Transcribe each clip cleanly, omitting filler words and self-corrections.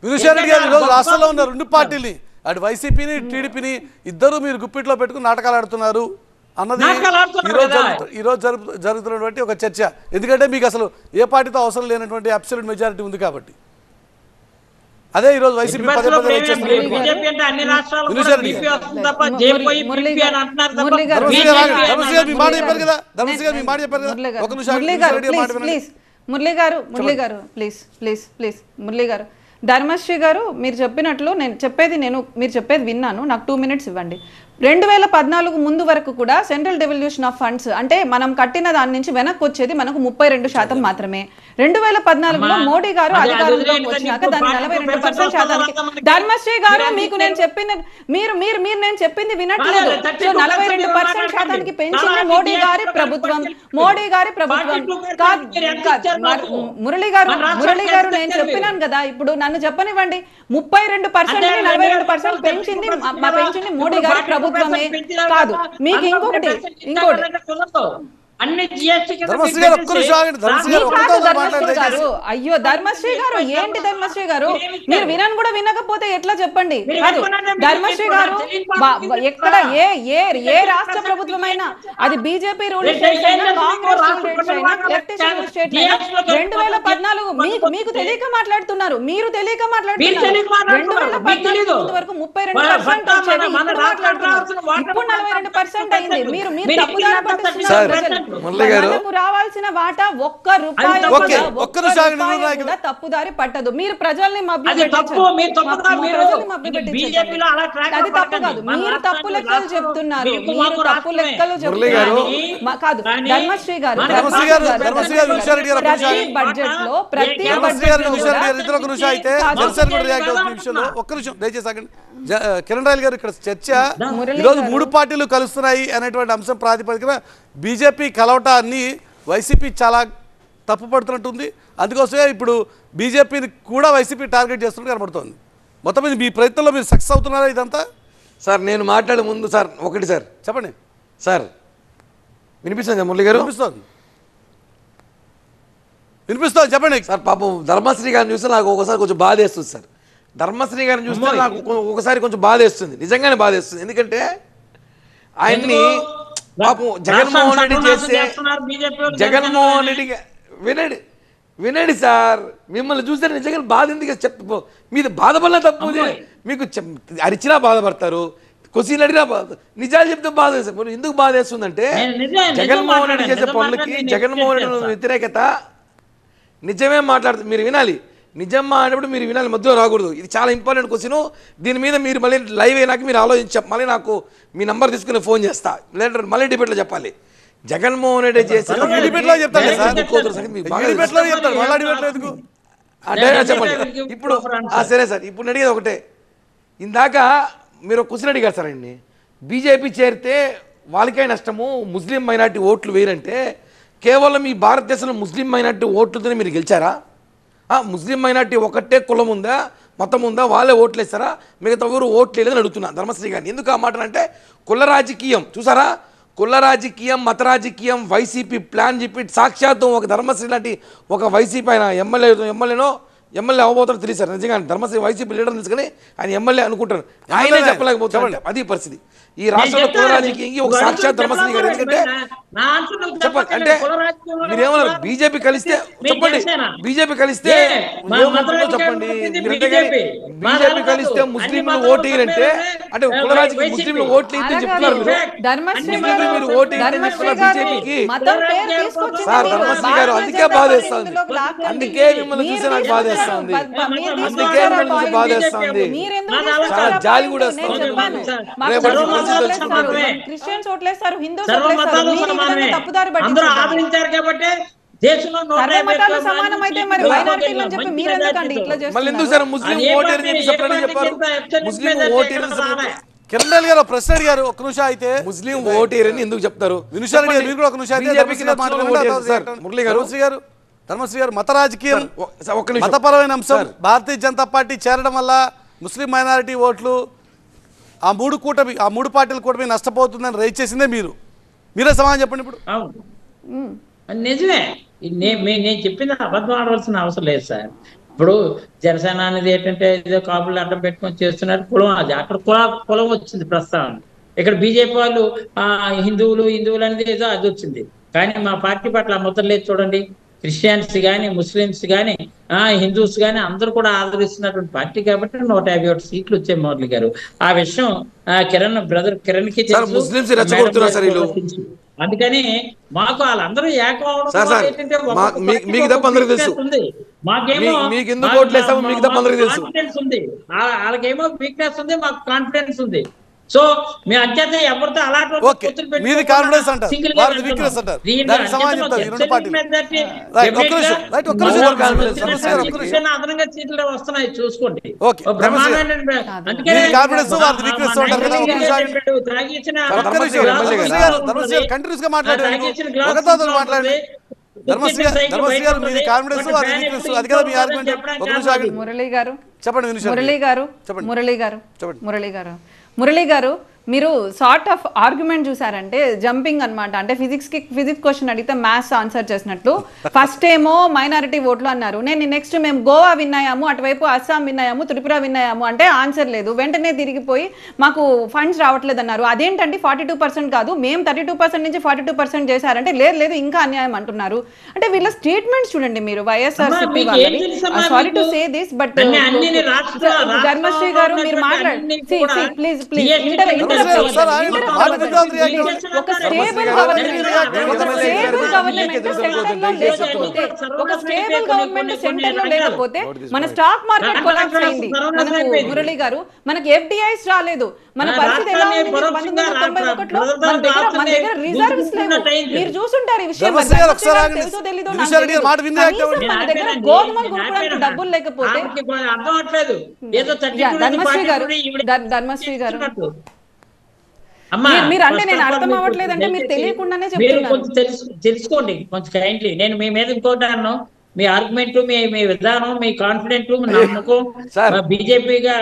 వినుషారెడ్డి గారు ఈరోజు రాష్ట్రంలో ఉన్న రెండు పార్టీలని అటు వైసీపీని టీడీపీని ఇద్దరు మీరు గుప్పిట్లో పెట్టుకుని నాటకాలు ఆడుతున్నారు అన్నది ఈరోజు జరుగుతున్నటువంటి ఒక చర్చ. ఎందుకంటే మీకు అసలు ఏ పార్టీతో అవసరం లేనటువంటి అబ్సల్యూట్ మెజారిటీ ఉంది కాబట్టి. అదే ఈరోజు వైసీపీ మీ మాట చెప్పారు కదా, ధర్మశ్రీ గారు మీ మాట చెప్పారు కదా. ఒక నిమిషం మురళి గారు ప్లీజ్ మురళి గారు, ధర్మశ్రీ గారు మీరు చెప్పినట్లు మీరు చెప్పేది విన్నాను. నాకు 2 minutes ఇవ్వండి. 2014 ముందు వరకు కూడా సెంట్రల్ డెవల్యూషన్ ఆఫ్ ఫండ్స్ అంటే మనం కట్టిన దాని నుంచి వెనక్కి వచ్చేది మనకు 32% మాత్రమే. 2014లో మోడీ గారు అధికారంలోకి వచ్చినాక దాన్ని 42% ధర్మశ్రీ గారు మీకు నేను చెప్పిన మీరు నేను చెప్పింది వినట్లేదు. సో 42% పెంచింది మోడీ గారి ప్రభుత్వం. మురళి గారు నేను చెప్పినాను కదా, ఇప్పుడు నన్ను చెప్పనివ్వండి. 32% 42% పెంచింది మోడీ గారి ప్రభుత్వమే కాదు. మీకు ఇంకోటి అయ్యో ధర్మశ్రీ గారు ఏంటి ధర్మశ్రీ గారు, మీరు వినను కూడా వినకపోతే ఎట్లా చెప్పండి. కాదు ధర్మశ్రీ గారు, ఎక్కడ ఏ రాష్ట్ర ప్రభుత్వమైనా అది బీజేపీ రూల్ స్టేట్స్ అయినా కాంగ్రెస్ స్టేట్స్ అయినా లెఫ్టిస్ట్ రూల్ స్టేట్స్ అయినా 2014 మీకు తెలియక మాట్లాడుతున్నారు. మీరు తెలియక మాట్లాడుతున్నారు. 2014 వరకు 32% వచ్చేది, ఇప్పుడు మాట్లాడుతున్నారు. ఇప్పుడు 42% అయింది. మీరు తప్పుదారి పట్టిస్తున్నారు. రావాల్సిన వాటా ₹1 తప్పుదారి పట్టదు. మీరు ప్రజల్ని మీరు తప్పు లెక్కలు చెప్తున్నారు. కాదు ధర్మశ్రీ గారు, బడ్జెట్ లో ప్రతి కిరణ్ రాయల్ గారు ఇక్కడ చర్చ ఈరోజు 3 పార్టీలు కలుస్తున్నాయి అనేటువంటి అంశం ప్రాతిపదికన బీజేపీ కలవటాన్ని వైసీపీ చాలా తప్పుపడుతున్నట్టుంది. అందుకోసమే ఇప్పుడు బీజేపీని కూడా వైసీపీ టార్గెట్ చేస్తున్నట్టు కనబడుతోంది. మొత్తం మీద మీ ప్రయత్నంలో మీరు సక్సెస్ అవుతున్నారా ఇదంతా? సార్ నేను మాట్లాడే ముందు సార్ ఒకటి సార్ చెప్పండి సార్. వినిపిస్తుంది మురళి గారు? వినిపిస్తుంది చెప్పండి సార్. పాపం ధర్మశ్రీ గారిని చూస్తే నాకు ఒకసారి కొంచెం బాధేస్తుంది సార్. ధర్మశ్రీ గారిని చూస్తే నాకు ఒకసారి కొంచెం బాధేస్తుంది, నిజంగానే బాధేస్తుంది. ఎందుకంటే ఆయన్ని పాపం జగన్మోహన్ రెడ్డి చేస్తే జగన్మోహన్ రెడ్డి వినండి సార్, మిమ్మల్ని చూస్తే నిజంగా బాధ ఎందుకు చెప్పు. మీది బాధపడినా తప్పు, మీకు అరిచినా బాధపడతారు, క్వశ్చన్ అడిగినా నిజాలు చెప్తే బాధ వేస్తారు. ఎందుకు బాధ వేస్తుందంటే జగన్మోహన్ రెడ్డి చేసే పనులకి జగన్మోహన్ రెడ్డి వ్యతిరేకత నిజమే మాట్లాడుతుంది. మీరు వినాలి, నిజం అనేప్పుడు మీరు వినాలి, మధ్యలో రాకూడదు. ఇది చాలా ఇంపార్టెంట్ క్వశ్చన్. దీని మీద మీరు మళ్ళీ లైవ్ అయినాక మీరు ఆలోచించి మళ్ళీ నాకు మీ నంబర్ తీసుకుని ఫోన్ చేస్తా, లేదంటే మళ్ళీ డిబేట్లో చెప్పాలి. జగన్మోహన్ రెడ్డి చేసి చెప్పండి. ఇప్పుడు సరే సార్, ఇప్పుడు అడిగేది ఒకటే. ఇందాక మీరు క్వశ్చన్ అడిగారు సార్ అండి, బీజేపీ చేరితే వాళ్ళకే నష్టము, ముస్లిం మైనార్టీ ఓట్లు వేయరంటే కేవలం ఈ భారతదేశంలో ముస్లిం మైనార్టీ ఓట్లతోనే మీరు గెలిచారా? ముస్లిం మైనార్టీ ఒకటే కులం ఉందా, మతం ఉందా, వాళ్ళే ఓట్లు వేస్తారా, మిగతా ఎవరు ఓట్లు వేయలేదని అడుగుతున్నా ధర్మశ్రీ గారిని. ఎందుకు ఆ మాట అంటే కుల రాజకీయం చూసారా, కుల రాజకీయం మత రాజకీయం వైసీపీ ప్లాన్ చెప్పి సాక్షాత్తు ఒక ధర్మశ్రీ లాంటి ఒక వైసీపీ ఆయన ఎమ్మెల్యే అవ్వబోతాడు తెలియదు సార్. నిజంగా ధర్మశ్రీ వైసీపీ లీడర్ తీసుకుని ఆయన ఎమ్మెల్యే అనుకుంటారు, ఆయనే చెప్పలేకపోతాడు. అది పరిస్థితి ఈ రాష్ట్రంలో కుల రాజకీయం ఒక సాక్షాత్ ధర్మశ్రీ గారు. ఎందుకంటే చెప్పండి అంటే మీరేమన్నారు, బీజేపీ కలిస్తే చెప్పండి, బీజేపీ కలిస్తే చెప్పండి, బీజేపీ కలిస్తే ముస్లింలు ఓటు వేయాలంటే అంటే కుల రాజకీయ ముస్లింలు ఓట్లు వేయని చెప్తున్నారు మీరు. మీరు ఓటు వేయాలని చెప్తున్నారు బీజేపీకి. సార్ ధర్మశ్రీ గారు అందుకే బాధేస్తుంది, అందుకే మిమ్మల్ని చూసి నాకు బాధేస్తుంది, అందుకే మిమ్మల్ని చూసి బాధేస్తుంది, చాలా జాలి కూడా వస్తుంది. క్రిస్టియన్స్ ఓట్లేస్తారు, హిందూస్ ఓట్లేస్తారు, తప్పుదారి అందరూ ఆదరించారు కాబట్టి దేశంలో సమానమైతే మరి మైనారిటీలు చెప్పి మీరు ఎందుకండి ఇట్లా చేస్తున్నారు? ముస్లిం ఓటేరు చెప్పారు, ముస్లిం ఓటేరు కిరణ్ రాయల్ గారు ప్రశ్న అడిగారు. ఒక్క నిమిషం అయితే ముస్లిం ఓటేరని ఎందుకు చెప్తారు? వినుషారెడ్డి గారు మీరు కూడా ఒక నిమిషం ధర్మశ్రీ గారు మత రాజకీయం మతపరమైన అంశం భారతీయ జనతా పార్టీ చేరడం వల్ల ముస్లిం మైనారిటీ ఓట్లు ఆ మూడు పార్టీల కూటమి నష్టపోతుందని రైజ్ చేసిందే మీరే సమాధానం చెప్పండి. ఇప్పుడు నిజమే, నేను చెప్పింది అబద్ధం ఆడవలసిన అవసరం లేదు సార్. ఇప్పుడు జనసేన అనేది ఏంటంటే ఏదో కాపులు అడ్డం పెట్టుకొని చేస్తున్నారు, కులం అది అక్కడ కులం వచ్చింది ప్రస్తావన. ఇక్కడ బీజేపీ వాళ్ళు హిందువులు అనేది ఏదో అది వచ్చింది. కానీ మా పార్టీ పట్ల ముద్ర లేదు చూడండి. క్రిస్టియన్స్ కానీ, ముస్లిమ్స్ కానీ, హిందూస్ కానీ అందరూ కూడా ఆదరిస్తున్నటువంటి పార్టీ కాబట్టి 151 సీట్లు వచ్చాయి మురళి గారు. ఆ విషయం బ్రదర్ కిరణ్ కి అందుకని మాకు వాళ్ళందరూ ఏకం ఉంది, వాళ్ళకేమో వీక్నెస్ ఉంది, మాకు కాన్ఫిడెన్స్ ఉంది. సో మీ అత్యంత ఎవరితో అలాంటి అదనంగా సీట్లు వస్తున్నాయి చూసుకోండి. మురళి గారు మీరు సార్ట్ ఆఫ్ ఆర్గ్యుమెంట్ చూసారంటే జంపింగ్ అన్నమాట. అంటే ఫిజిక్స్ క్వశ్చన్ అడిగితే మ్యాథ్స్ ఆన్సర్ చేసినట్లు. ఫస్ట్ ఏమో మైనారిటీ ఓట్లు అన్నారు, నేను నెక్స్ట్ మేము గోవా విన్నాయాము, అటువైపు అస్సాం విన్నాయాము, త్రిపుర విన్నాయాము అంటే ఆన్సర్ లేదు. వెంటనే తిరిగిపోయి మాకు ఫండ్స్ రావట్లేదు అన్నారు. అదేంటండి 42% కాదు, మేము 32% నుంచి 42% చేశారంటే లేదు ఇంకా అన్యాయం అంటున్నారు. అంటే వీళ్ళ స్టేట్మెంట్స్ చూడండి మీరు. వైఎస్ఆర్సీపీ వాళ్ళని sorry to say this but Dharmasri గారు మీరు మాట్లాడండి ప్లీజ్ ఒక స్టేబుల్ గవర్నమెంట్ సెంటర్ లో లేకపోతే మన స్టాక్ మార్కెట్ కొలాప్స్ అయింది. మురళి గారు మనకి ఎఫ్డిఐస్ రాలేదు, మన పరిస్థితి ఎలా ఉంది? 1991లో మన దగ్గర రిజర్వ్స్ లేవు. మీరు చూసుంటారు ఈ విషయం. తెలుసో తెలీదో మన దగ్గర గోధుమలు కొనుక్కోవడానికి డబ్బులు లేకపోతే ధర్మశ్రీ గారు మీరు అంటే నేను అర్థం అవ్వట్లేదంటే మీరు తెలియకుండానే చెప్తున్నారు. తెలుసుకోండి కొంచెం కైండ్లీ. నేను మీ మీద ఇంకోటి అన్నాను, మీ ఆర్గ్యుమెంట్, మీ విధానం, మీ కాన్ఫిడెంట్, నమ్మకం బీజేపీగా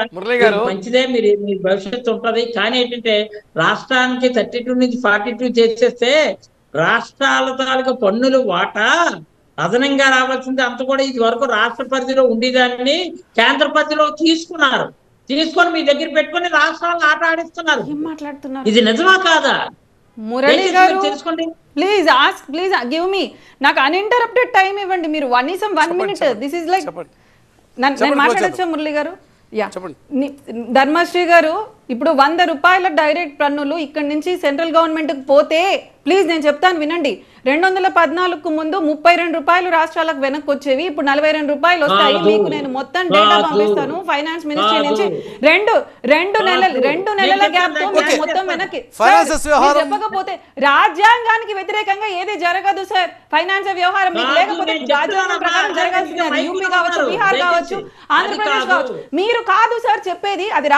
మంచిదే, మీ భవిష్యత్తు ఉంటది. కానీ ఏంటంటే రాష్ట్రానికి 32 నుంచి 42 చేసేస్తే రాష్ట్రాల తాలూకా పన్నులు వాటా అదనంగా రావాల్సింది అంత కూడా ఇది వరకు రాష్ట్ర పరిధిలో ఉండేదాన్ని కేంద్ర పరిధిలో తీసుకొని మీ దగ్గర పెట్టుకొని రాష్ట్రాలను ఆట ఆడిస్తున్నారు. ఇది నిజమా కాదా? మురళి గారు ప్లీజ్ గివ్ మీ నాకు అన్ఇంటరప్టెడ్ టైం ఇవ్వండి మీరు. 1 minute. దిస్ ఇస్ లైక్ నేను మాట్లాడచ్చా మురళి గారు? ధర్మశ్రీ గారు ఇప్పుడు 100 రూపాయల డైరెక్ట్ పన్నులు ఇక్కడ నుంచి సెంట్రల్ గవర్నమెంట్ కు పోతే ప్లీజ్ నేను చెప్తాను వినండి. 214కు ముందు 32 రూపాయలు రాష్ట్రాలకు వెనక్కి వచ్చేవి, ఇప్పుడు 42 రూపాయలు వస్తాయి. మీకు నేను మొత్తం డేటా పంపిస్తాను ఫైనాన్స్ మినిస్ట్రీ నుంచి. రెండు నెలల గ్యాప్ తో మొత్తం వెనక్కి. చెప్పకపోతే రాజ్యాంగానికి వ్యతిరేకంగా ఏది జరగదు సార్. ఫైనాన్స్ వ్యవహారం మీకు లేకపోతే రాజ్యాంగం ప్రకారం జరగాల్సింది. యూపీ కావచ్చు, బీహార్ కావచ్చు, ఆంధ్రప్రదేశ్ కావచ్చు. మీరు కాదు సార్ చెప్పేది, అది